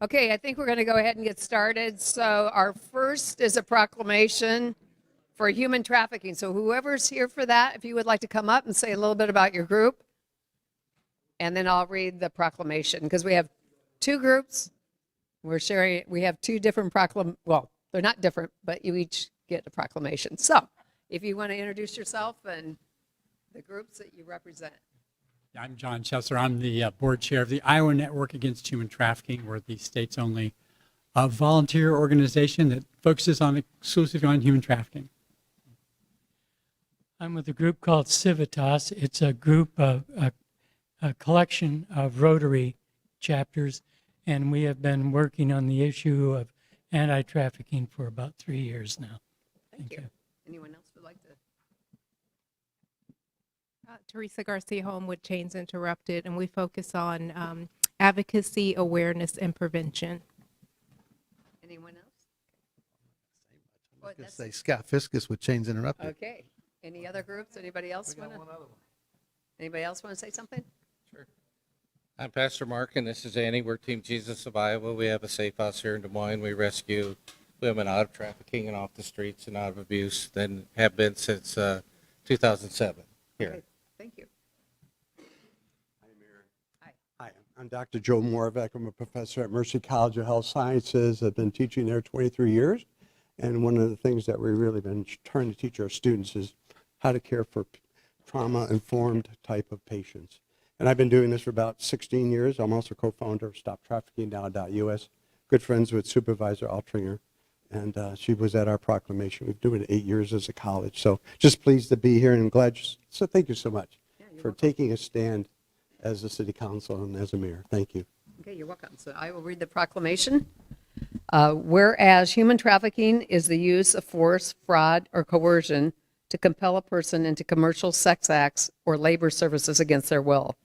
Okay, I think we're going to go ahead and get started. So our first is a proclamation for human trafficking. So whoever's here for that, if you would like to come up and say a little bit about your group, and then I'll read the proclamation because we have two groups. We have two different well, they're not different, but you each get a proclamation. So if you want to introduce yourself and the groups that you represent. I'm John Chesser. I'm the board chair of the Iowa Network Against Human Trafficking. We're the state's only volunteer organization that focuses exclusively on human trafficking. I'm with a group called Civitas. It's a group of a collection of Rotary chapters, and we have been working on the issue of anti-trafficking for about 3 years now. Thank you. Anyone else would like to? Teresa Garcia Home with Chains Interrupted, and we focus on advocacy, awareness, and prevention. Anyone else? I was going to say Scott Fiskus with Chains Interrupted. Okay. Any other groups? Anybody else want to? Anybody else want to say something? Sure. I'm Pastor Mark, and this is Annie. We're Team Jesus of Iowa. We have a safe house here in Des Moines. We rescue women out of trafficking and off the streets and out of abuse, and have been since 2007 here. Okay. Thank you. Hi, I'm Dr. Joe Moravec. I'm a professor at Mercy College of Health Sciences. I've been teaching there 23 years. And one of the things that we've really been trying to teach our students is how to care for trauma-informed type of patients. And I've been doing this for about 16 years. I'm also co-founder of StopTraffickingNow.us. Good friends with Supervisor Altringer. And she was at our proclamation. We've been doing it 8 years as a college. So just pleased to be here and glad. So thank you so much for taking a stand as a city council and as a mayor. Thank you. Okay, you're welcome. So I will read the proclamation. Whereas human trafficking is the use of force, fraud, or coercion to compel a person into commercial sex acts or labor services against their will.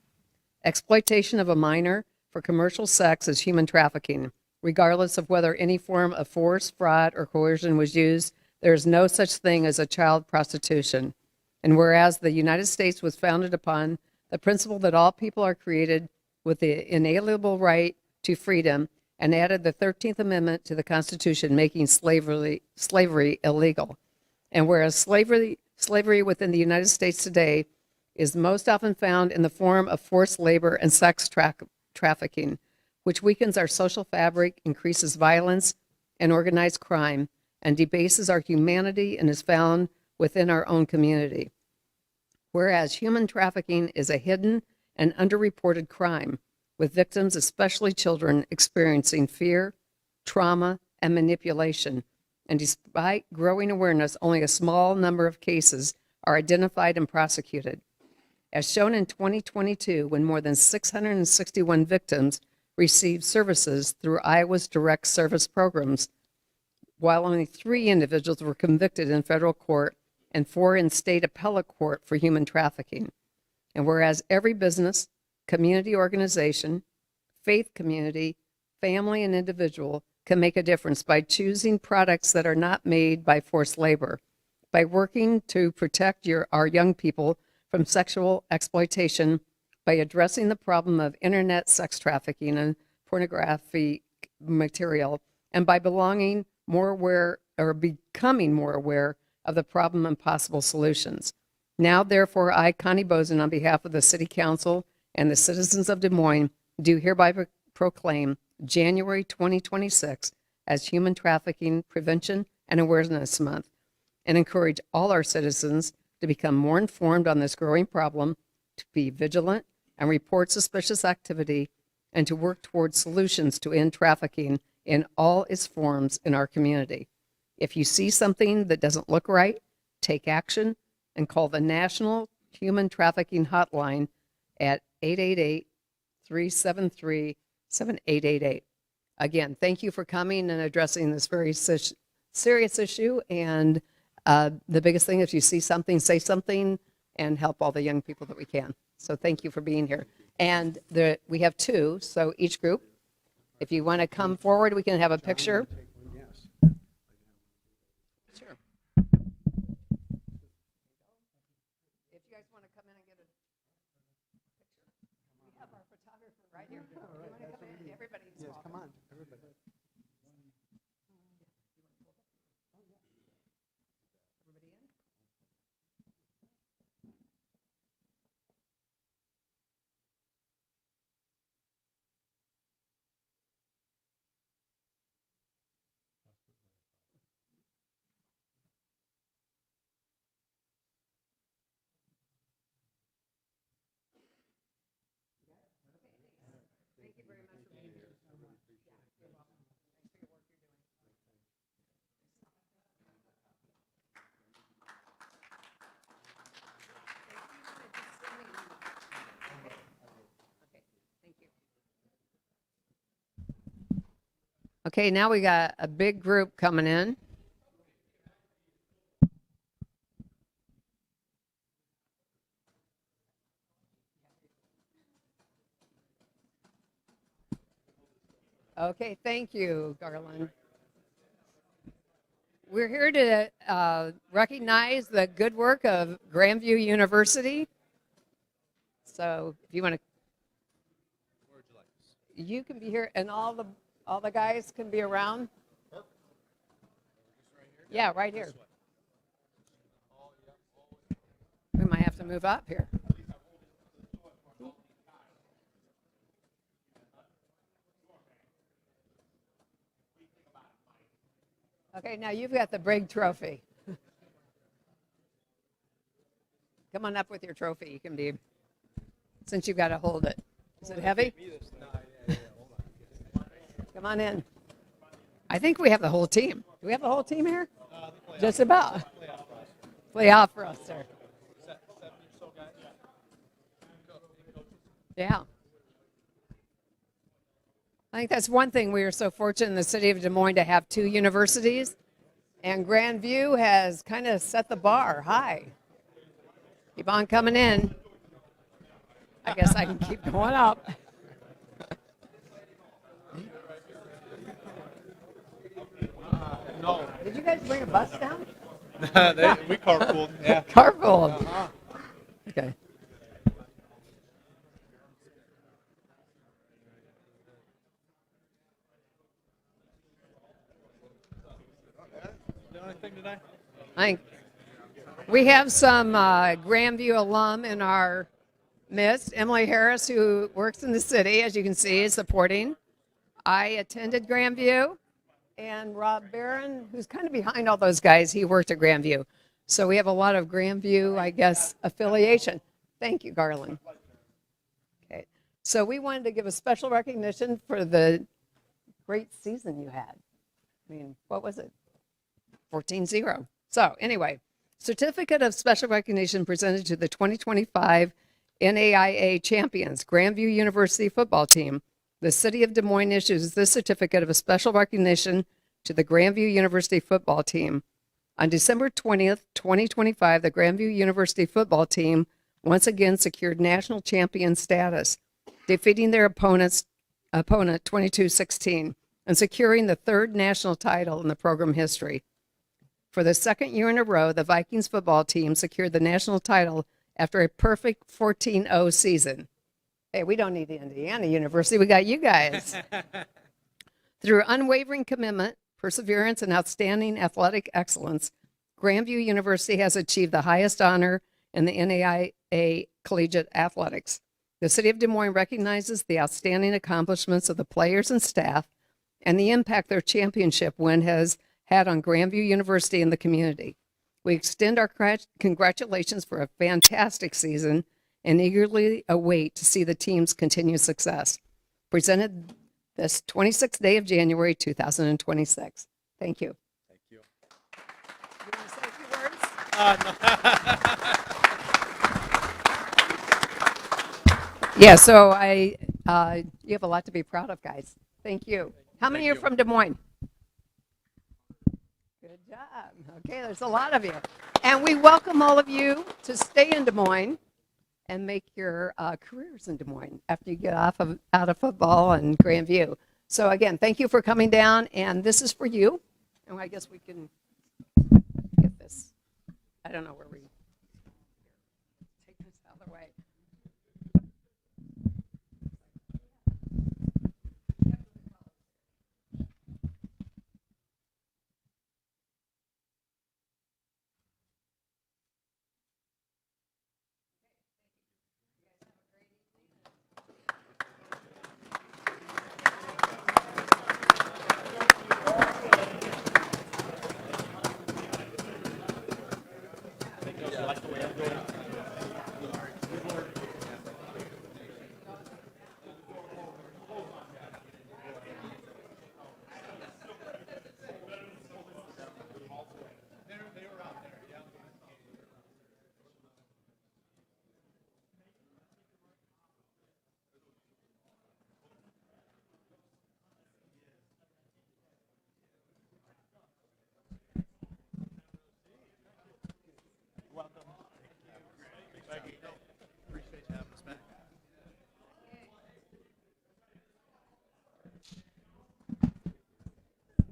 Exploitation of a minor for commercial sex is human trafficking. Regardless of whether any form of force, fraud, or coercion was used, there is no such thing as a child prostitution. And whereas the United States was founded upon the principle that all people are created with the inalienable right to freedom, and added the 13th Amendment to the Constitution, making slavery illegal. And whereas slavery within the United States today is most often found in the form of forced labor and sex trafficking, which weakens our social fabric, increases violence and organized crime, and debases our humanity and is found within our own community. Whereas human trafficking is a hidden and underreported crime, with victims, especially children, experiencing fear, trauma, and manipulation. And despite growing awareness, only a small number of cases are identified and prosecuted. As shown in 2022, when more than 661 victims received services through Iowa's direct service programs, while only 3 individuals were convicted in federal court and 4 in state appellate court for human trafficking. And whereas every business, community organization, faith community, family, and individual can make a difference by choosing products that are not made by forced labor, by working to protect our young people from sexual exploitation, by addressing the problem of internet sex trafficking and pornography material, and by becoming more aware of the problem and possible solutions. Now, therefore, I, Connie Bozen, on behalf of the City Council and the citizens of Des Moines, do hereby proclaim January 2026 as Human Trafficking Prevention and Awareness Month, and encourage all our citizens to become more informed on this growing problem, to be vigilant and report suspicious activity, and to work towards solutions to end trafficking in all its forms in our community. If you see something that doesn't look right, take action and call the National Human Trafficking Hotline at 888-373-7888. Again, thank you for coming and addressing this very serious issue. And the biggest thing is you see something, say something, and help all the young people that we can. So thank you for being here. And we have 2, so each group, if you want to come forward, we can have a picture. Sure. If you guys want to come in and get a picture, we have our photographer right here. You want to come in? Everybody. Yes, come on, everybody. Okay, now we got a big group coming in. Okay, thank you, Garland. We're here to recognize the good work of Grandview University. So if you want to, you can be here, and all the guys can be around. Yeah, right here. We might have to move up here. Okay, now you've got the big trophy. Come on up with your trophy. You can be, since you've got to hold it. Is it heavy? Come on in. I think we have the whole team. Do we have the whole team here? Just about. Play off for us, sir. Yeah. I think that's one thing. We are so fortunate in the city of Des Moines to have 2 universities, and Grandview has kind of set the bar high. Keep on coming in. I guess I can keep going up. No. Did you guys bring a bus down? We carpooled. Yeah. Carpool. Okay. The only thing today? I think we have some Grandview alum in our midst. Emily Harris, who works in the city, as you can see, is supporting. I attended Grandview, and Rob Barron, who's kind of behind all those guys, he worked at Grandview. So we have a lot of Grandview, I guess, affiliation. Thank you, Garland. Okay. So we wanted to give a special recognition for the great season you had. I mean, what was it? 14-0. So anyway, certificate of special recognition presented to the 2025 NAIA champions, Grandview University football team. The city of Des Moines issues this certificate of a special recognition to the Grandview University football team. On December 20th, 2025, the Grandview University football team once again secured national champion status, defeating their opponent 22-16 and securing the 3rd national title in the program history. For the 2nd year in a row, the Vikings football team secured the national title after a perfect 14-0 season. Hey, we don't need the Indiana University. We got you guys. Through unwavering commitment, perseverance, and outstanding athletic excellence, Grandview University has achieved the highest honor in the NAIA collegiate athletics. The city of Des Moines recognizes the outstanding accomplishments of the players and staff and the impact their championship win has had on Grandview University and the community. We extend our congratulations for a fantastic season and eagerly await to see the team's continued success. Presented this 26th day of January, 2026. Thank you. Thank you. You want to say a few words? Yeah, so you have a lot to be proud of, guys. Thank you. How many are from Des Moines? Good job. Okay, there's a lot of you. And we welcome all of you to stay in Des Moines and make your careers in Des Moines after you get out of football and Grandview. So again, thank you for coming down, and this is for you. And I guess we can get this. I don't know where we take this out of the way.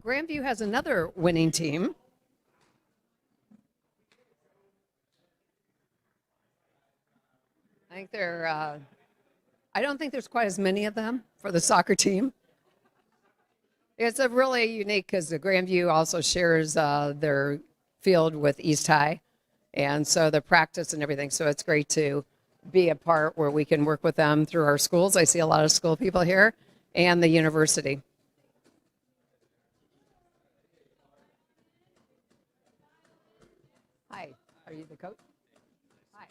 Grandview has another winning team. I don't think there's quite as many of them for the soccer team. It's a really unique because the Grandview also shares their field with East High, and so the practice and everything. So it's great to be a part where we can work with them through our schools. I see a lot of school people here and the university. Hi, are you the coach? Hi,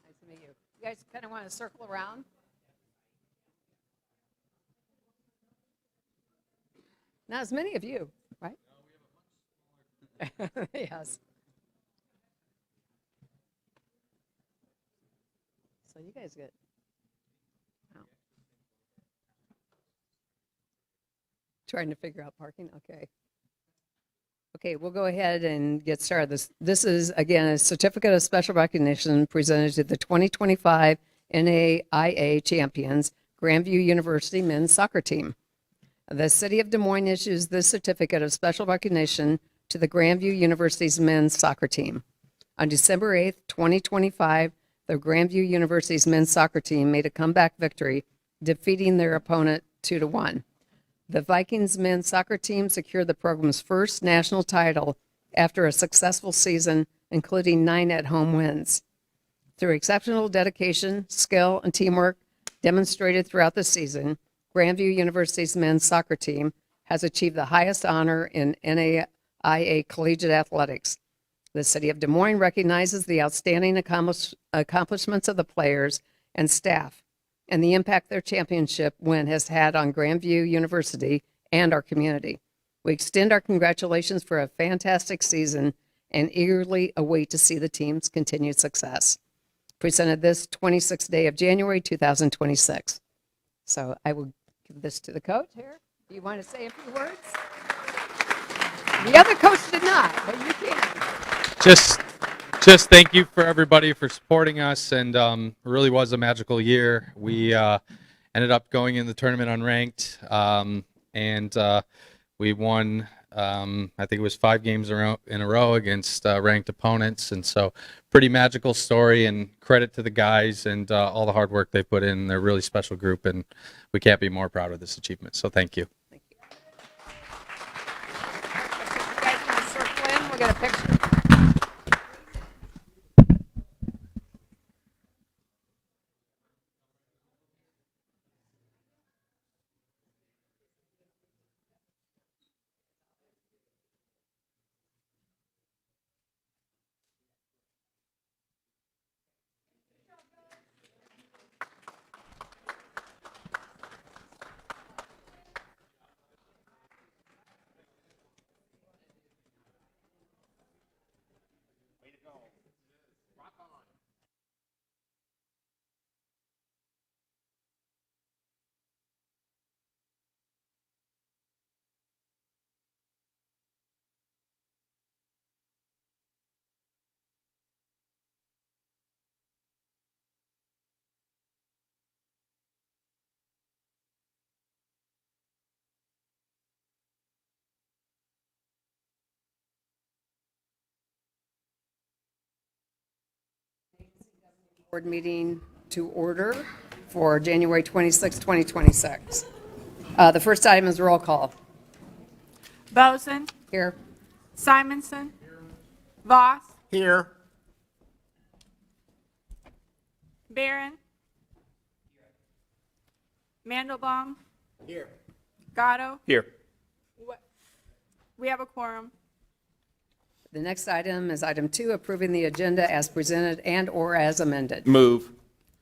nice to meet you. You guys kind of want to circle around? Not as many of you, right? Yes. So you guys get. Wow. Trying to figure out parking. Okay. Okay, we'll go ahead and get started. This is, again, a certificate of special recognition presented to the 2025 NAIA champions, Grandview University men's soccer team. The City of Des Moines issues this certificate of special recognition to the Grandview University's men's soccer team. On December 8th, 2025, the Grandview University's men's soccer team made a comeback victory, defeating their opponent 2-1. The Vikings men's soccer team secured the program's first national title after a successful season, including 9 at-home wins. Through exceptional dedication, skill, and teamwork demonstrated throughout the season, Grandview University's men's soccer team has achieved the highest honor in NAIA collegiate athletics. The City of Des Moines recognizes the outstanding accomplishments of the players and staff and the impact their championship win has had on Grandview University and our community. We extend our congratulations for a fantastic season and eagerly await to see the team's continued success. Presented this 26th day of January 2026. So I will give this to the coach here. Do you want to say a few words? The other coach did not, but you can. Just thank you for everybody for supporting us, and it really was a magical year. We ended up going in the tournament unranked, and we won. I think it was 5 games in a row against ranked opponents, and so pretty magical story. And credit to the guys and all the hard work they put in. They're a really special group, and we can't be more proud of this achievement. So thank you. Thank you. You guys want to circle in? We'll get a picture. Board meeting to order for January 26, 2026. The first item is roll call. Boson, Here. Simonson, Voss, Here. Barron, Mandelbaum, here, Gatto. Here. We have a quorum. The next item is item 2, approving the agenda as presented and or as amended. Move.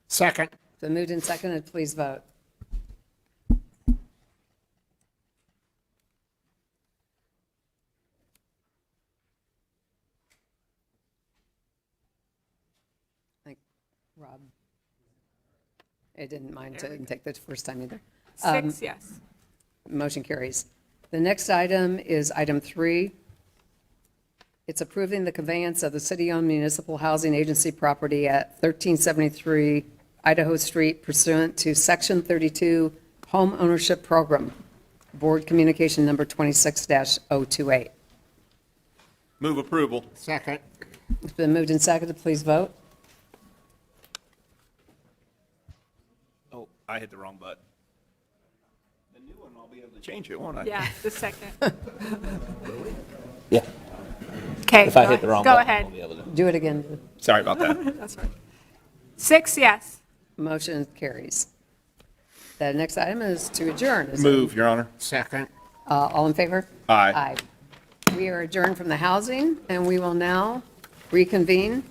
Second. So moved and seconded, please vote. I think Rob, I didn't mind to take the first time either. 6 yes. Motion carries. The next item is item 3. It's approving the conveyance of the city-owned municipal housing agency property at 1373 Idaho Street pursuant to Section 32 Home Ownership Program. Board Communication Number 26-028. Move approval. Second. It's been moved and seconded. Please vote. Oh, I hit the wrong button. The new one, I'll be able to change it, won't I? Yeah, the second. Yeah. Okay. If I hit the wrong Go button, ahead. I'll be able to. Do it again. Sorry about that. That's right. 6 yes. Motion carries. The next item is to adjourn. Is there- Move, Your Honor. Second. All in favor? Aye. Aye. We are adjourned from the housing, and we will now reconvene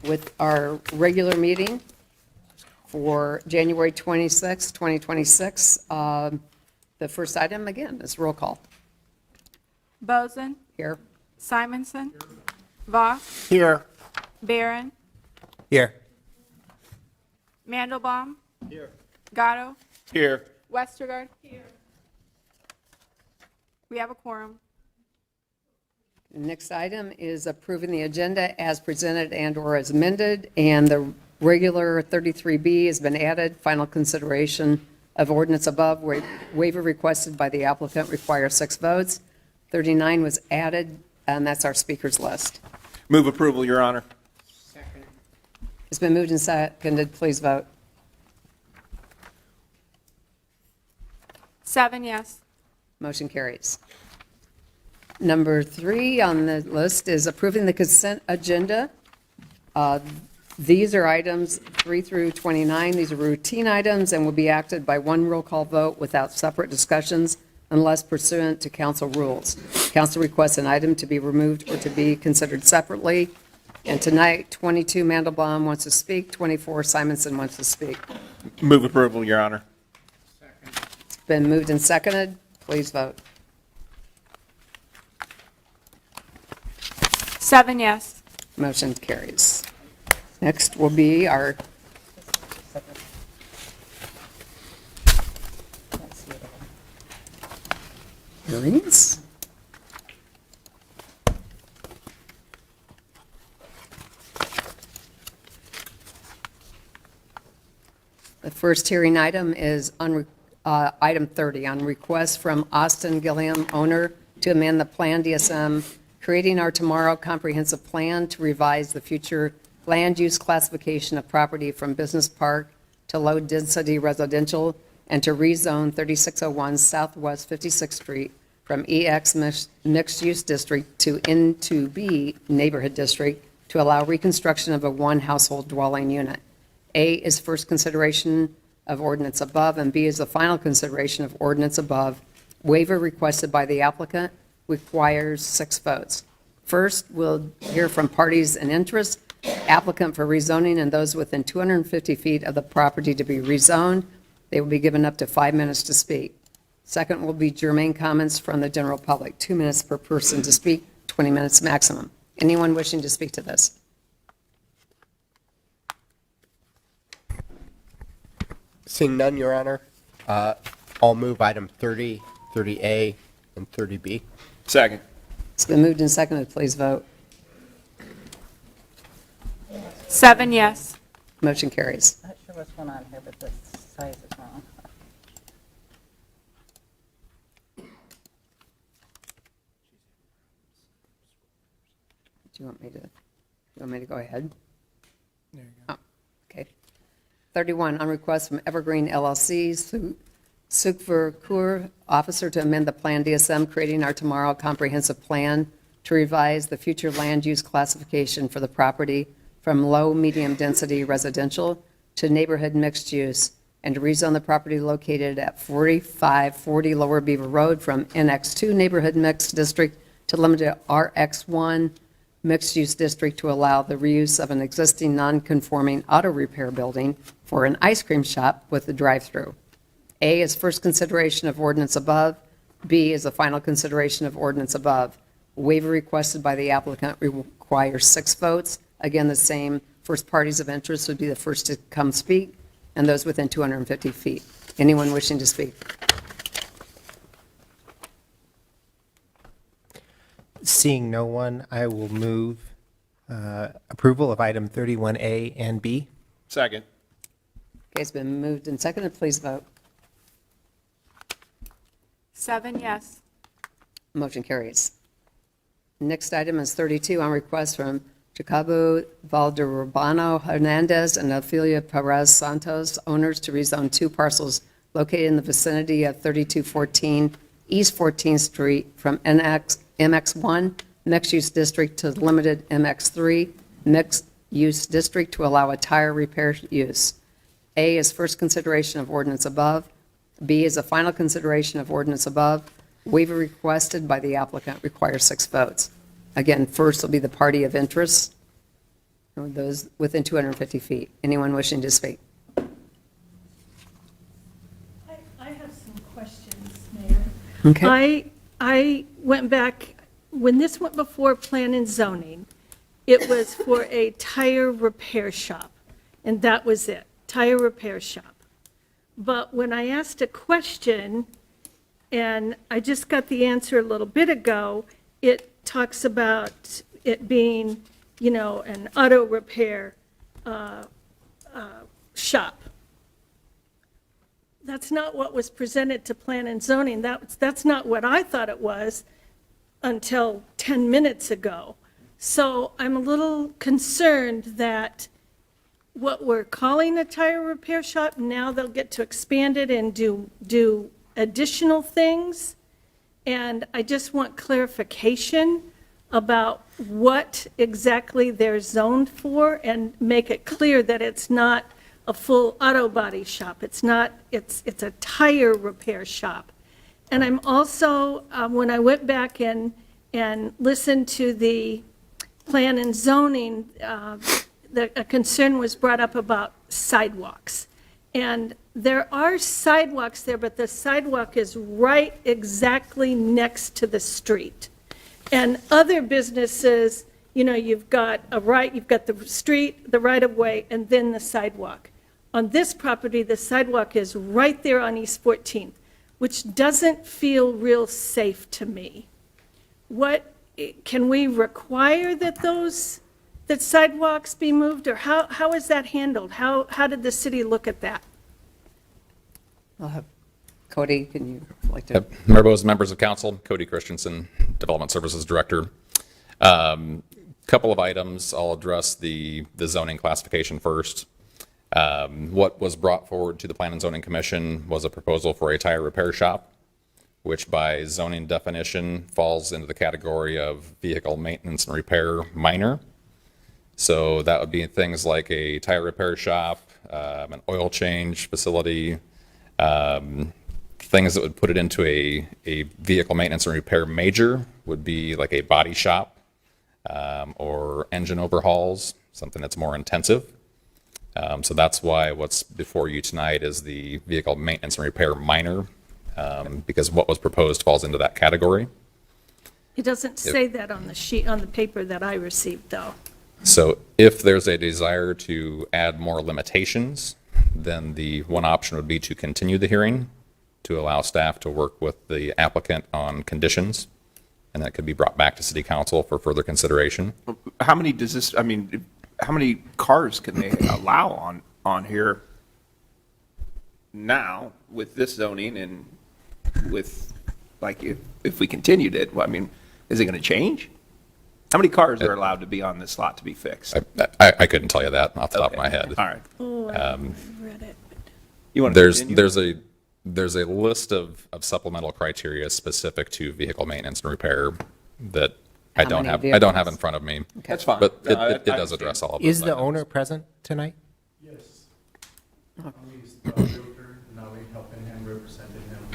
with our regular meeting for January 26, 2026. The first item, again, is roll call. Boson, Here. Simonson, Voss, Here. Barron, Here. Mandelbaum. Here. Gatto, Here. Westergaard. Here. We have a quorum. Next item is approving the agenda as presented and/or as amended, and the regular 33B has been added. Final consideration of ordinance above, waiver requested by the applicant requires 6 votes. 39 was added, and that's our speakers list. Move approval, Your Honor. It's been moved and seconded. Please vote. 7 yes. Motion carries. Number 3 on the list is approving the consent agenda. These are items 3 through 29. These are routine items and will be acted by one roll call vote without separate discussions unless pursuant to council rules. Council requests an item to be removed or to be considered separately. And tonight, 22 Mandelbaum wants to speak, 24 Simonson wants to speak. Move approval, Your Honor. It's been moved and seconded. Please vote. 7 yes. Motion carries. Next will be our hearings. The first hearing item is on item 30, on request from Austin Gilliam, owner, to amend the Plan DSM, creating our tomorrow comprehensive plan to revise the future land use classification of property from business park to low-density residential and to rezone 3601 Southwest 56th Street from EX mixed-use district to N2B neighborhood district to allow reconstruction of a one-household dwelling unit. A is first consideration of ordinance above, and B is the final consideration of ordinance above. Waiver requested by the applicant requires 6 votes. First, we'll hear from parties in interest, applicant for rezoning and those within 250 feet of the property to be rezoned. They will be given up to 5 minutes to speak. Second will be germane comments from the general public, 2 minutes per person to speak, 20 minutes maximum. Anyone wishing to speak to this? Seeing none, Your Honor, I'll move item 30, 30A, and 30B. Second. It's been moved and seconded. Please vote. 7 yes. Motion carries. Not sure what's going on here, but the size is wrong. Do you want me to go ahead? There you go. Oh, okay. 31, on request from Evergreen LLC, Sukver Kaur, officer to amend the Plan DSM, creating our tomorrow comprehensive plan to revise the future land use classification for the property from low, medium density residential to neighborhood mixed use, and to rezone the property located at 4540 Lower Beaver Road from NX2 neighborhood mixed district to limited RX1 mixed-use district to allow the reuse of an existing non-conforming auto repair building for an ice cream shop with a drive-through. A is first consideration of ordinance above. B is the final consideration of ordinance above. Waiver requested by the applicant requires 6 votes. Again, the same first parties of interest would be the first to come speak, and those within 250 feet. Anyone wishing to speak? Seeing no one, I will move approval of item 31A and B. Second. Okay, it's been moved and seconded. Please vote. 7 yes. Motion carries. Next item is 32 on request from Jacobo Valderrabano Hernandez and Ophelia Perez Santos, owners, to rezone 2 parcels located in the vicinity of 3214 East 14th Street from MX1 mixed-use district to limited MX3 mixed-use district to allow a tire repair use. A is first consideration of ordinance above. B is a final consideration of ordinance above. Waiver requested by the applicant requires 6 votes. Again, first will be the party of interest, or those within 250 feet. Anyone wishing to speak? I have some questions, Mayor. Okay. I went back, when this went before Plan and Zoning, it was for a tire repair shop, and that was it, tire repair shop. But when I asked a question, and I just got the answer a little bit ago, it talks about it being, an auto repair shop. That's not what was presented to Plan and Zoning. That's not what I thought it was until 10 minutes ago. So I'm a little concerned that what we're calling a tire repair shop, now they'll get to expand it and do additional things. And I just want clarification about what exactly they're zoned for and make it clear that it's not a full auto body shop. It's not, it's a tire repair shop. And I'm also, when I went back and listened to the Plan and Zoning, a concern was brought up about sidewalks. And there are sidewalks there, but the sidewalk is right exactly next to the street. And other businesses, you've got you've got the street, the right-of-way, and then the sidewalk. On this property, the sidewalk is right there on East 14th, which doesn't feel real safe to me. Can we require that sidewalks be moved, or how is that handled? How did the city look at that? I'll have Cody, can you like to? Yep. Mayor Bose, members of council, Cody Christensen, Development Services Director. Couple of items. I'll address the zoning classification first. What was brought forward to the Plan and Zoning Commission was a proposal for a tire repair shop, which by zoning definition falls into the category of vehicle maintenance and repair minor. So that would be things like a tire repair shop, an oil change facility, things that would put it into a vehicle maintenance and repair major would be like a body shop or engine overhauls, something that's more intensive. So that's why what's before you tonight is the vehicle maintenance and repair minor, because what was proposed falls into that category. It doesn't say that on the sheet, on the paper that I received, though. So if there's a desire to add more limitations, then the one option would be to continue the hearing to allow staff to work with the applicant on conditions, and that could be brought back to City Council for further consideration. How many how many cars can they allow on here now with this zoning, and with, like, if we continued it, is it going to change? How many cars are allowed to be on this lot to be fixed? I couldn't tell you that off the top of my head. All right. Oh, I read it. You want to There's a list of supplemental criteria specific to vehicle maintenance and repair that I don't have in front of me. That's fine. But it does address all of those Is the items. owner present tonight? Yes. He's the realtor, and I'll be helping him, representing him,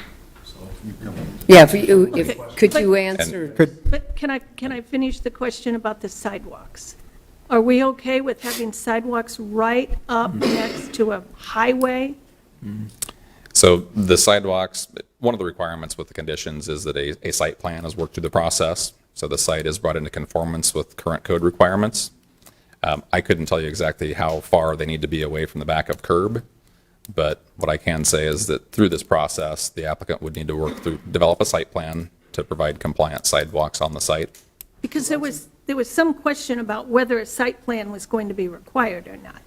so you come in. Yeah, could you answer? But can I finish the question about the sidewalks? Are we okay with having sidewalks right up next to a highway? So the sidewalks, one of the requirements with the conditions is that a site plan is worked through the process. So the site is brought into conformance with current code requirements. I couldn't tell you exactly how far they need to be away from the back of curb, but what I can say is that through this process, the applicant would need to develop a site plan to provide compliant sidewalks on the site. Because there was some question about whether a site plan was going to be required or not.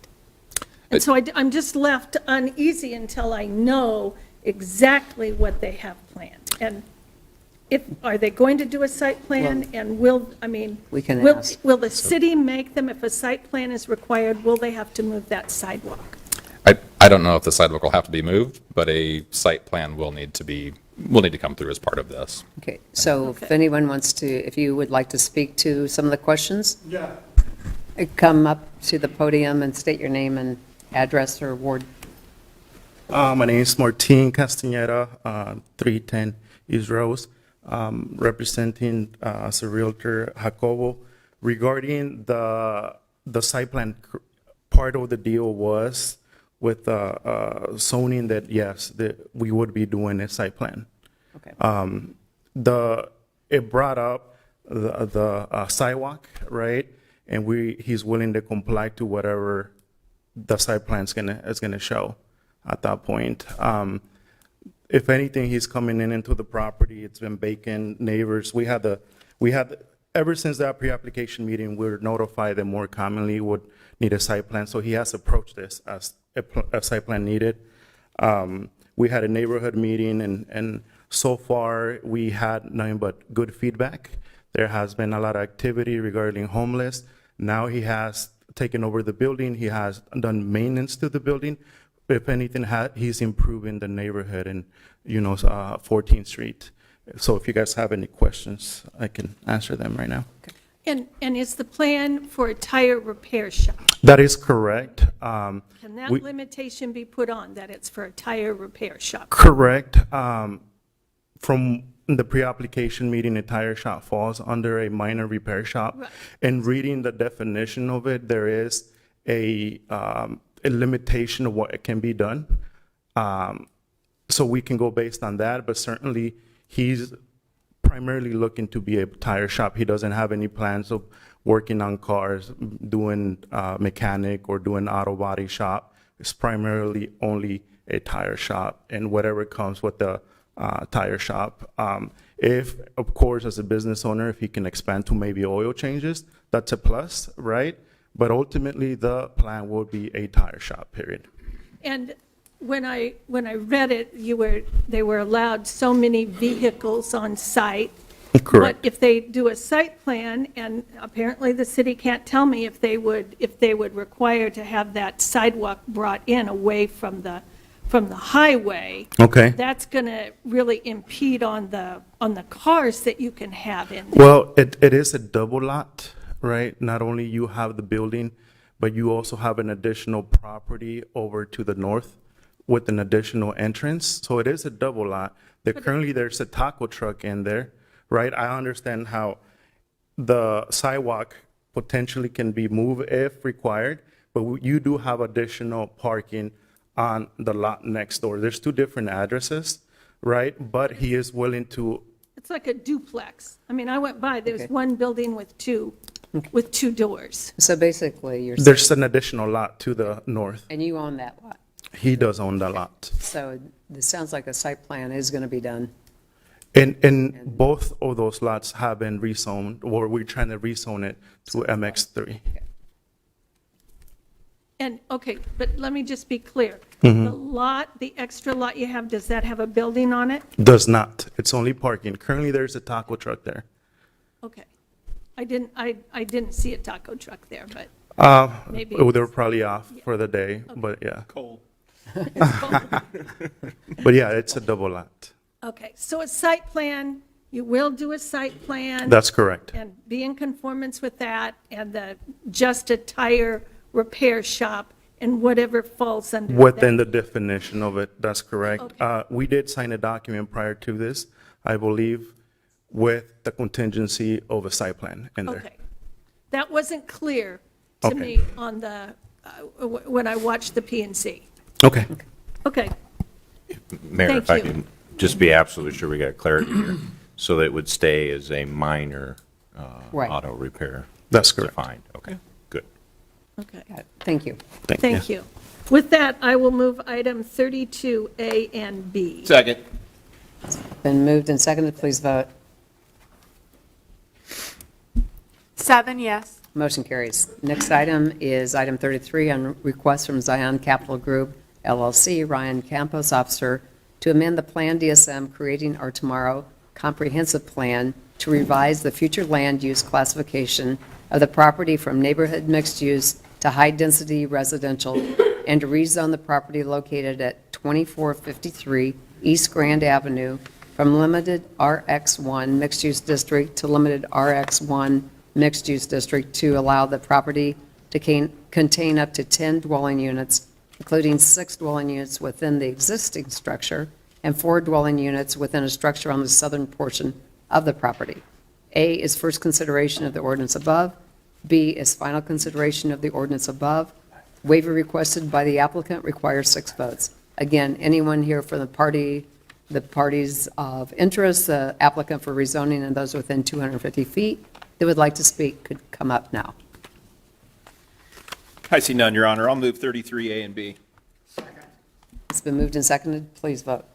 And so I'm just left uneasy until I know exactly what they have planned. And are they going to do a site plan? And We can will ask. will the city make them, if a site plan is required, will they have to move that sidewalk? I don't know if the sidewalk will have to be moved, but a site plan will need to come through as part of this. Okay, so if Okay. anyone wants to, if you would like to speak to some of the questions? Yeah. Come up to the podium and state your name and address or ward. My name is Martin Castaneda, 310 East Rose, representing as a realtor Jacobo. Regarding the site plan, part of the deal was with zoning that, yes, that we would be doing a site plan. Okay. It brought up the sidewalk, right? And he's willing to comply to whatever the site plan is gonna show at that point. If anything, he's coming into the property. It's been vacant. Neighbors, we had ever since that pre-application meeting, we're notified that more commonly would need a site plan. So he has approached this as a site plan needed. We had a neighborhood meeting, and so far we had nothing but good feedback. There has been a lot of activity regarding homeless. Now he has taken over the building. He has done maintenance to the building. If anything, he's improving the neighborhood and 14th Street. So if you guys have any questions, I can answer them right now. And is the plan for a tire repair shop? That is correct. Can that limitation be put on, that it's for a tire repair shop? Correct. From the pre-application meeting, a tire shop falls under a minor repair shop. Right. And reading the definition of it, there is a limitation of what can be done. So we can go based on that, but certainly he's primarily looking to be a tire shop. He doesn't have any plans of working on cars, doing mechanic or doing auto body shop. It's primarily only a tire shop and whatever comes with the tire shop. If, of course, as a business owner, if he can expand to maybe oil changes, that's a plus, right? But ultimately, the plan will be a tire shop, period. And when I read it, they were allowed so many vehicles on site. Correct. But if they do a site plan, and apparently the city can't tell me if they would require to have that sidewalk brought in away from the highway. Okay. That's going to really impede on the cars that you can have in there. Well, it is a double lot, right? Not only you have the building, but you also have an additional property over to the north with an additional entrance. So it is a double lot. Currently, there's a taco truck in there, right? I understand how the sidewalk potentially can be moved if required, but you do have additional parking on the lot next door. There's two different addresses, right? But he is willing to. It's like a duplex. I mean, I went by, there's one building with two doors. So basically, you're saying, There's an additional lot to the north. and you own that lot. He does own the lot. So this sounds like a site plan is going to be done. And both of those lots have been rezoned, or we're trying to rezone it to MX3. And, okay, but let me just be clear. The extra lot you have, does that have a building on it? Does not. It's only parking. Currently, there's a taco truck there. Okay. I didn't see a taco truck there, but maybe. They're probably off for the day, but yeah. Cold. But yeah, it's a double lot. Okay, so a site plan, you will do a site plan. That's correct. And be in conformance with that, and just a tire repair shop and whatever falls under that. Within the definition of it, that's correct. Okay. We did sign a document prior to this, I believe, with the contingency of a site plan in there. Okay. That wasn't clear to Okay. me on when I watched the P&C. Okay. Okay, Mayor, Thank if I you. can just be absolutely sure we got clarity here, so that it would stay as a minor Right. auto repair. That's correct. Defined, okay, good. okay. Got it. Thank you. Thank you. With that, I will move item 32A and B. Second. Been moved and seconded. Please vote. 7 yes. Motion carries. Next item is item 33 on request from Zion Capital Group LLC, Ryan Campos, officer, to amend the Plan DSM Creating Our Tomorrow Comprehensive Plan to revise the future land use classification of the property from neighborhood mixed use to high-density residential, and to rezone the property located at 2453 East Grand Avenue from limited RX1 mixed-use district to limited RX1 mixed-use district to allow the property to contain up to 10 dwelling units, including 6 dwelling units within the existing structure and 4 dwelling units within a structure on the southern portion of the property. A is first consideration of the ordinance above. B is final consideration of the ordinance above. Waiver requested by the applicant requires 6 votes. Again, anyone here for the parties of interest, the applicant for rezoning, and those within 250 feet that would like to speak could come up now. I see none, Your Honor. I'll move 33A and B. It's been moved and seconded. Please vote.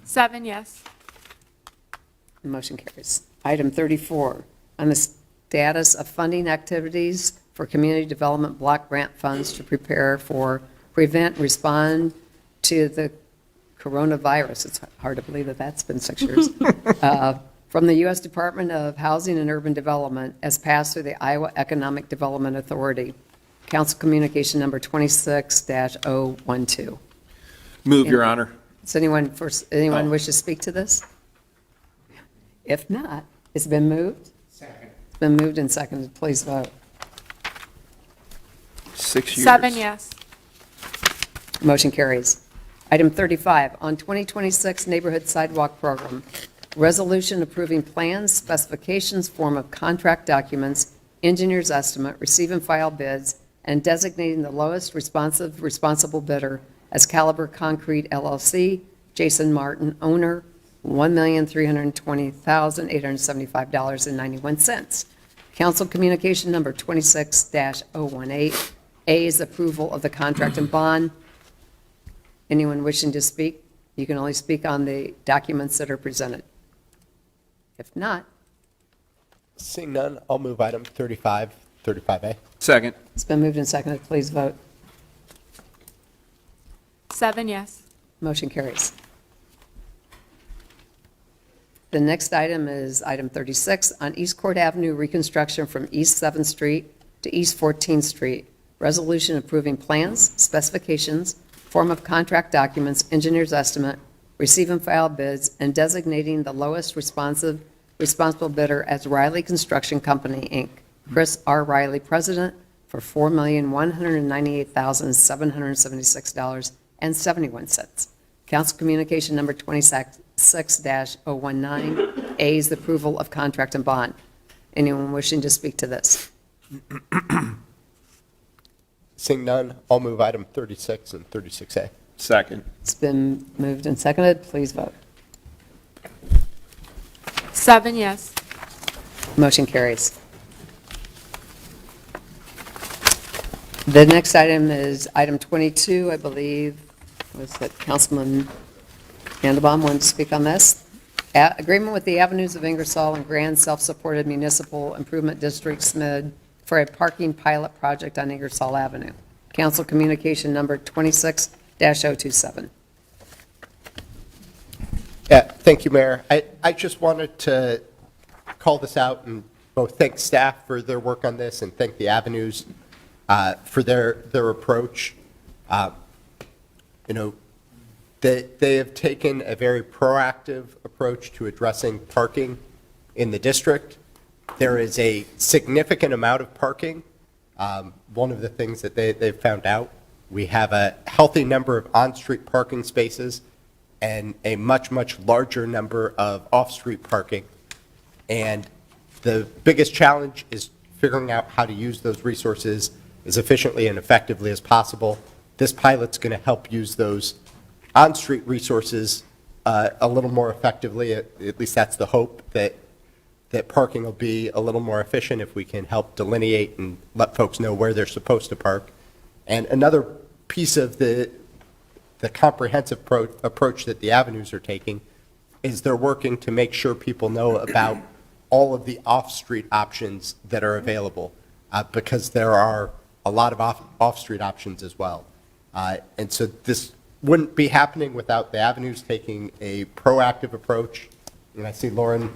7 yes. The motion carries. Item 34, on the status of funding activities for community development block grant funds to prepare for, prevent, respond to the coronavirus. It's hard to believe that that's been 6 years. From the U.S. Department of Housing and Urban Development as passed through the Iowa Economic Development Authority. Council Communication Number 26-012. Move, Your Honor. Does anyone wish to speak to this? If not, it's been moved? Second. It's been moved and seconded. Please vote. 6 years. 7 yes. Motion carries. Item 35, on 2026 Neighborhood Sidewalk Program, resolution approving plans, specifications, form of contract documents, engineer's estimate, receive and file bids, and designating the lowest responsible bidder as Caliber Concrete LLC, Jason Martin, owner, $1,320,875.91. Council Communication Number 26-018. A is approval of the contract and bond. Anyone wishing to speak? You can only speak on the documents that are presented. If not, Seeing none, I'll move item 35A. Second. it's been moved and seconded. Please vote. 7 yes. Motion carries. The next item is item 36, on East Court Avenue reconstruction from East 7th Street to East 14th Street. Resolution approving plans, specifications, form of contract documents, engineer's estimate, receive and file bids, and designating the lowest responsible bidder as Riley Construction Company, Inc. Chris R. Riley, President, for $4,198,776.71. Council Communication Number 26-019. A is the approval of contract and bond. Anyone wishing to speak to this? Seeing none, I'll move item 36 and 36A. Second. It's been moved and seconded. Please vote. 7 yes. Motion carries. The next item is item 22, I believe. Was that Councilman Mandelbaum wanted to speak on this? Agreement with the Avenues of Ingersoll and Grand Self-Supported Municipal Improvement District, SMID, for a parking pilot project on Ingersoll Avenue. Council Communication Number 26-027. Yeah, thank you, Mayor. I just wanted to call this out and both thank staff for their work on this and thank the Avenues for their approach. They have taken a very proactive approach to addressing parking in the district. There is a significant amount of parking. One of the things that they've found out, we have a healthy number of on-street parking spaces and a much, much larger number of off-street parking. And the biggest challenge is figuring out how to use those resources as efficiently and effectively as possible. This pilot's going to help use those on-street resources a little more effectively. At least that's the hope, that parking will be a little more efficient if we can help delineate and let folks know where they're supposed to park. And another piece of the comprehensive approach that the Avenues are taking is they're working to make sure people know about all of the off-street options that are available, because there are a lot of off-street options as well. And so this wouldn't be happening without the avenues taking a proactive approach. And I see Lauren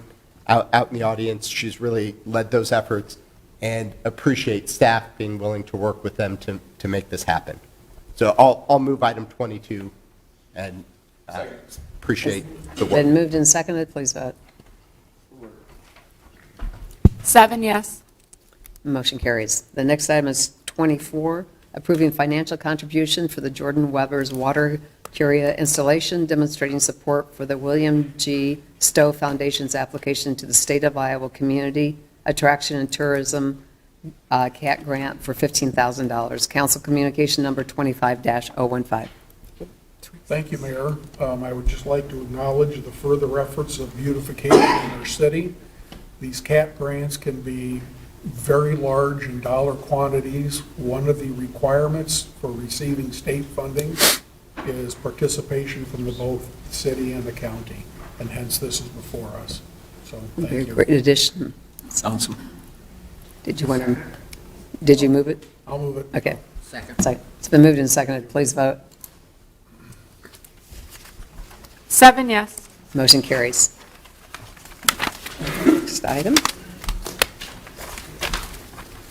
out in the audience. She's really led those efforts, and appreciate staff being willing to work with them to make this happen. So I'll move item 22 and appreciate the work. Been moved and seconded, please vote. 7 yes. Motion carries. The next item is 24, approving financial contribution for the Jordan Weber's Water Curia installation, demonstrating support for the William G. Stowe Foundation's application to the State of Iowa Community Attraction and Tourism CAT grant for $15,000. Council Communication Number 25-015. Thank you, Mayor. I would just like to acknowledge the further efforts of beautification in our city. These CAT grants can be very large in dollar quantities. One of the requirements for receiving state funding is participation from both the city and the county, and hence this is before us. So thank you. Great addition. Awesome. Did you move it? I'll move it. Okay. Second. It's been moved and seconded. Please vote. 7 yes. Motion carries. Next item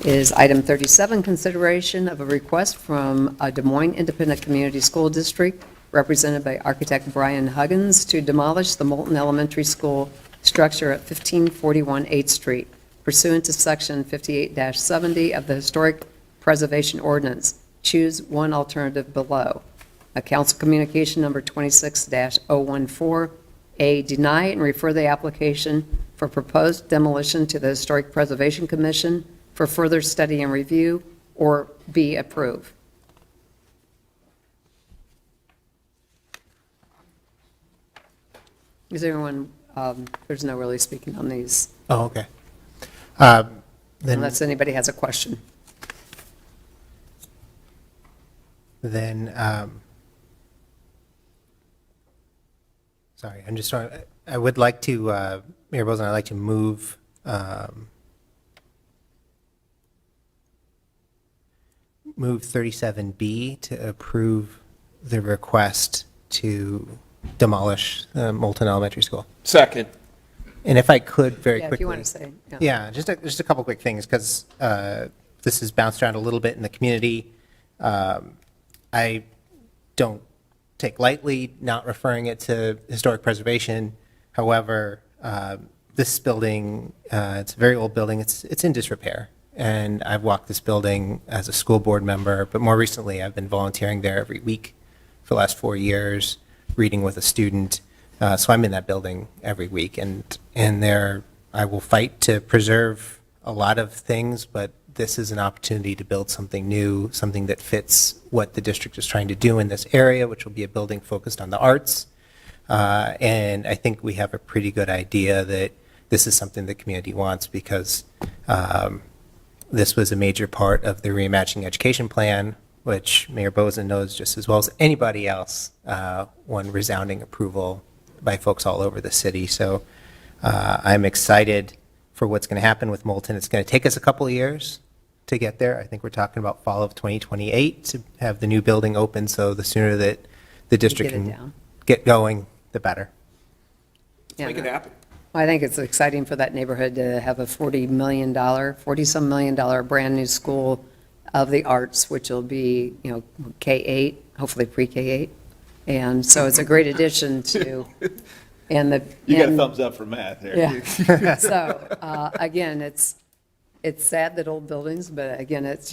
is item 37, consideration of a request from a Des Moines Independent Community School District represented by architect Brian Huggins to demolish the Moulton Elementary School structure at 1541 8th Street pursuant to section 58-70 of the Historic Preservation Ordinance. Choose one alternative below. A council communication number 26-014. A, deny and refer the application for proposed demolition to the Historic Preservation Commission for further study and review, or B, approve. Is there anyone, there's no really speaking on these, Oh, okay. unless anybody has a question. Then, sorry, I'm just trying, I would like to, Mayor Bozen, I'd like to move, move 37B to approve the request to demolish the Moulton Elementary School. Second. And if I could, very Yeah, if quickly. you want to say. Yeah, just a couple quick things, because this has bounced around a little bit in the community. I don't take lightly not referring it to historic preservation. However, this building, it's a very old building. It's in disrepair. And I've walked this building as a school board member, but more recently I've been volunteering there every week for the last 4 years, reading with a student. So I'm in that building every week, and there I will fight to preserve a lot of things, but this is an opportunity to build something new, something that fits what the district is trying to do in this area, which will be a building focused on the arts. And I think we have a pretty good idea that this is something the community wants, because this was a major part of the Reimagining Education Plan, which Mayor Bozen knows just as well as anybody else, won resounding approval by folks all over the city. So I'm excited for what's going to happen with Moulton. It's going to take us a couple of years to get there. I think we're talking about fall of 2028 to have the new building open, so the sooner that the district can get going, the better. Yeah, Make it happen. I think it's exciting for that neighborhood to have a $40-some million brand new school of the arts, which will be, K-8, hopefully pre-K-8. And so it's a great addition to, and the. You got a thumbs up for math there. Yeah. So, again, it's sad that old buildings, but again, it's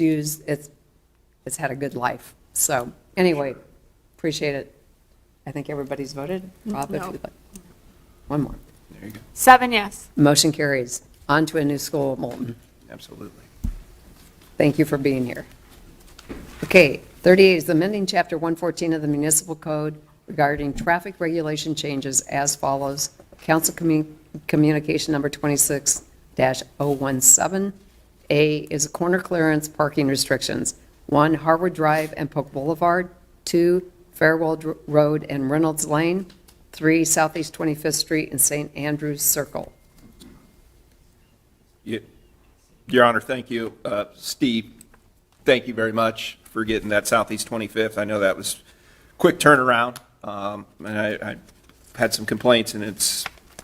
had a good life. So, anyway, appreciate it. I think everybody's voted. Rob, if you'd like. One more. There you go. 7 yes. Motion carries. On to a new school at Moulton. Absolutely. Thank you for being here. Okay, 38 is amending Chapter 114 of the Municipal Code regarding traffic regulation changes as follows. Council Communication Number 26-017. A is corner clearance parking restrictions. 1, Harvard Drive and Polk Boulevard. 2, Fairwell Road and Reynolds Lane. 3, Southeast 25th Street and St. Andrews Circle. Your Honor, thank you. Steve, thank you very much for getting that Southeast 25th. I know that was quick turnaround, and I had some complaints, and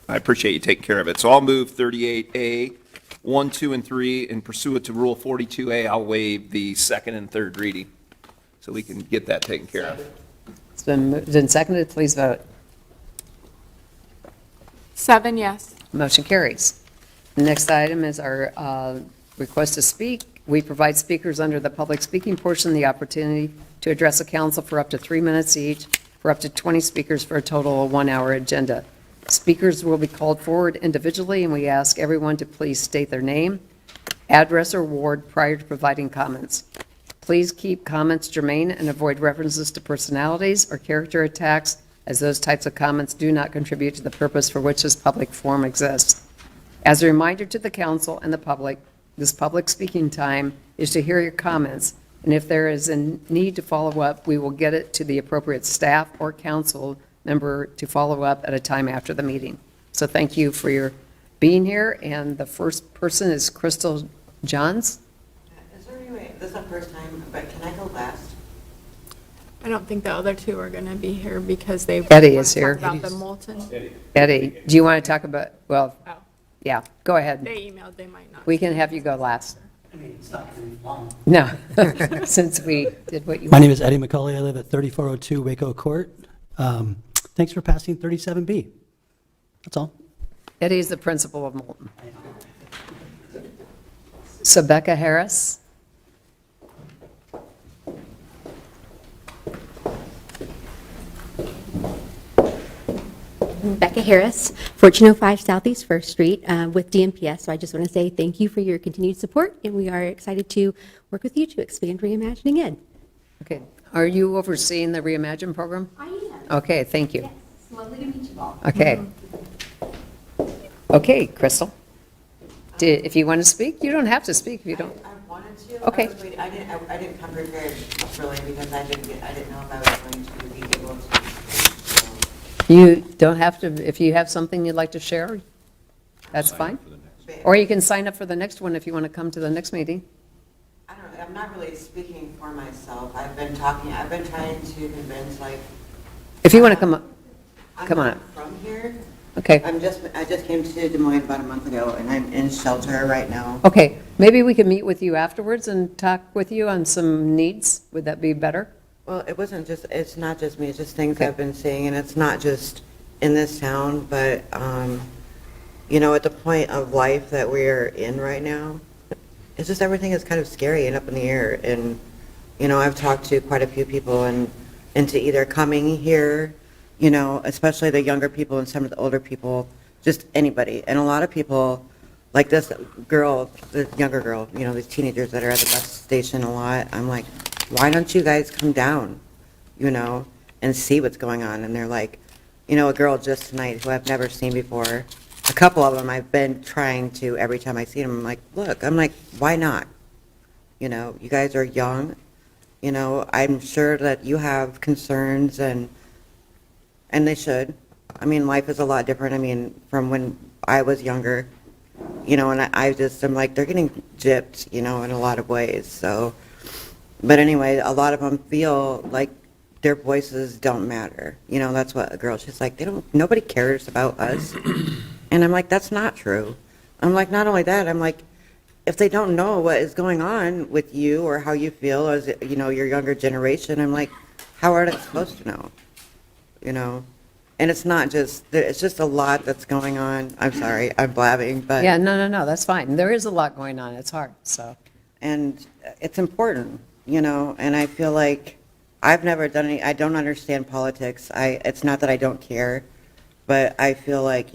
I appreciate you taking care of it. So I'll move 38A, 1, 2, and 3, and pursuant to Rule 42A, I'll waive the second and third reading, so we can get that taken care of. It's been moved and seconded. Please vote. 7 yes. Motion carries. The next item is our request to speak. We provide speakers under the public speaking portion the opportunity to address the council for up to 3 minutes each, for up to 20 speakers for a total of 1 hour agenda. Speakers will be called forward individually, and we ask everyone to please state their name, address, or ward prior to providing comments. Please keep comments germane and avoid references to personalities or character attacks, as those types of comments do not contribute to the purpose for which this public forum exists. As a reminder to the council and the public, this public speaking time is to hear your comments, and if there is a need to follow up, we will get it to the appropriate staff or council member to follow up at a time after the meeting. So thank you for your being here, and the first person is Crystal Johns. Is there any way, this is the first time, but can I go last? I don't think the other two are going to be here because they Eddie want is to here. talk about the molten. Eddie, do you want to talk about, well, Oh. yeah, go ahead. They emailed, they might not. We can have you go last. No, since we did what you. My name is Eddie McCauley. I live at 3402 Waco Court. Thanks for passing 37B. That's all. Eddie is the principal of Moulton. So Becca Harris. Becca Harris, 1405 Southeast First Street with DMPS. So I just want to say thank you for your continued support, and we are excited to work with you to expand Reimagining Ed. Okay. Are you overseeing the Reimagine program? I am. Okay, thank you. Yes, lovely to meet you all. Okay. Okay, Crystal. If you want to speak, you don't have to speak if you don't. I wanted to. Okay. I didn't come prepared really because I didn't know if I was going to be able to. You don't have to, if you have something you'd like to share, that's fine. Or you can sign up for the next one if you want to come to the next meeting. I don't know, I'm not really speaking for myself. I've been trying to convince, like. If you want to come up, come on I'm up. not from here. Okay. I just came to Des Moines about a month ago, and I'm in shelter right now. Okay, maybe we can meet with you afterwards and talk with you on some needs. Would that be better? Well, it's not just me, it's just things I've been seeing, and it's not just in this town, but, at the point of life that we're in right now, it's just everything is kind of scary and up in the air. And, I've talked to quite a few people into either coming here, especially the younger people and some of the older people, just anybody. And a lot of people, like this girl, the younger girl, these teenagers that are at the bus station a lot, I'm like, why don't you guys come down, and see what's going on? And they're like, a girl just tonight who I've never seen before, a couple of them I've been trying to, every time I see them, I'm like, look, why not? You guys are young, I'm sure that you have concerns, and they should. Life is a lot different, from when I was younger, and I'm like, they're getting gypped, in a lot of ways, so. But anyway, a lot of them feel like their voices don't matter. That's what a girl, she's like, nobody cares about us. And I'm like, that's not true. I'm like, not only that, I'm like, if they don't know what is going on with you or how you feel as, your younger generation, I'm like, how are they supposed to know? And it's not just, it's just a lot that's going on. I'm sorry, I'm blabbing, but. Yeah, no, that's fine. There is a lot going on. It's hard, so. And it's important. And I feel like I've never done I don't understand politics. It's not that I don't care, but I feel like,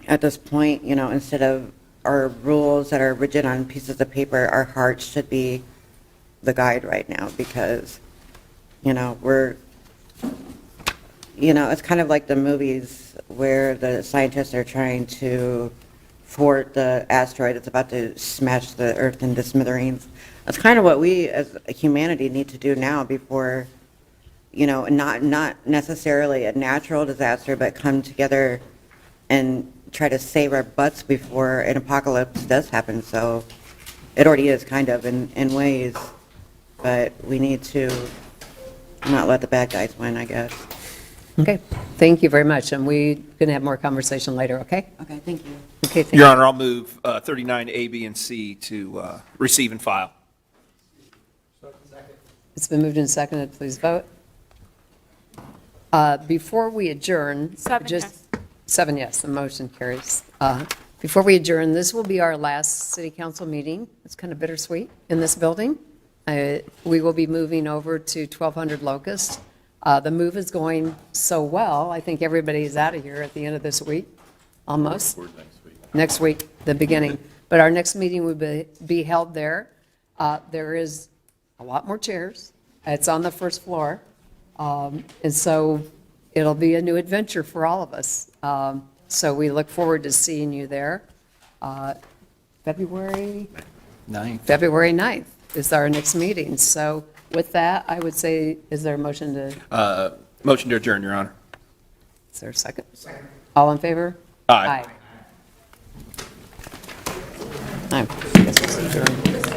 at this point, instead of our rules that are rigid on pieces of paper, our hearts should be the guide right now because, we're, it's kind of like the movies where the scientists are trying to thwart the asteroid that's about to smash the Earth into smithereens. That's kind of what we as humanity need to do now before, not necessarily a natural disaster, but come together and try to save our butts before an apocalypse does happen. So it already is kind of in ways. but we need to not let the bad guys win, I guess. Okay, thank you very much, and we're going to have more conversation later, okay? Okay, thank you. Okay, thank Your you. Honor, I'll move 39A, B, and C to receive and file. It's been moved and seconded, please vote. Before we adjourn. Just 7 yes, the motion carries. Before we adjourn, this will be our last city council meeting. It's kind of bittersweet in this building. We will be moving over to 1200 Locust. The move is going so well, I think everybody is out of here at the end of this week, almost. Next week, the beginning. But our next meeting will be held there. There is a lot more chairs. It's on the first floor. And so it'll be a new adventure for all of us. So we look forward to seeing you there. February 9th is our next meeting. So with that, I would say, is there a motion to? Motion to adjourn, Your Honor. Is there a second? Second. All in favor? Aye. Aye. I guess it's adjourned.